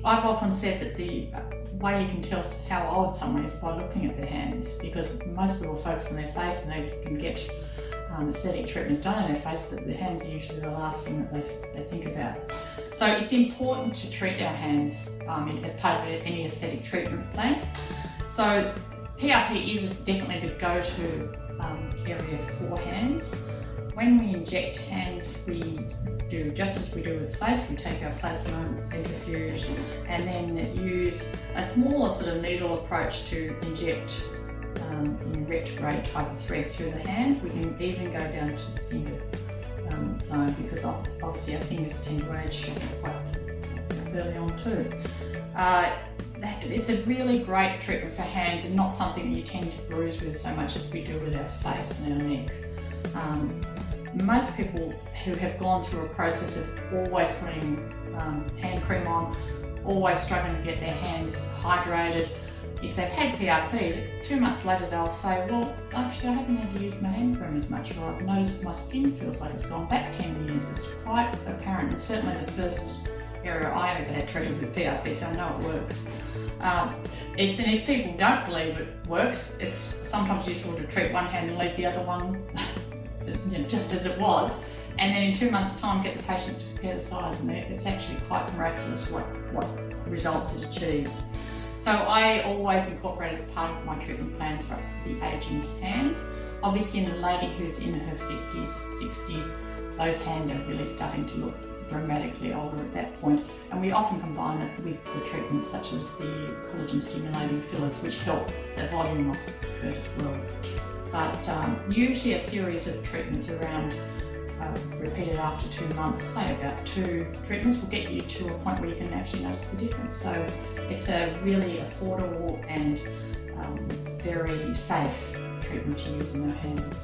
I've often said that the way you can tell how old someone is by looking at their hands, because most people focus on their face and they can get aesthetic treatments done on their face, but their hands are usually the last thing that they think about. So it's important to treat our hands as part of any aesthetic treatment plan. So PRP is definitely the go-to area for hands. When we inject hands, we do just as we do with face. We take our plasma, centrifuge, and then use a smaller sort of needle approach to inject in retrograde type of threads through the hands. We can even go down to the finger zone, because obviously our fingers tend to age quite early on too. It's a really great treatment for hands, and not something that you tend to bruise with so much as we do with our face and our neck. Most people who have gone through a process of always putting hand cream on, always struggling to get their hands hydrated, if they've had PRP, 2 months later they'll say, well, actually I haven't had to use my hand cream as much, or I've noticed my skin feels like it's gone back 10 years. It's quite apparent, and certainly the first area I ever had treated with PRP, so I know it works. If people don't believe it works, it's sometimes useful to treat one hand and leave the other one just as it was, and then in 2 months' time get the patients to compare the size, and it's actually quite miraculous what results it achieves. So I always incorporate as part of my treatment plans for the ageing hands. Obviously in a lady who's in her 50s, 60s, those hands are really starting to look dramatically older at that point, and we often combine it with the treatments such as the collagen stimulating fillers, which help the volume loss occur as well. But usually a series of treatments around repeated after 2 months, say about 2 treatments, will get you to a point where you can actually notice the difference. So it's a really affordable and very safe treatment to use in our hands.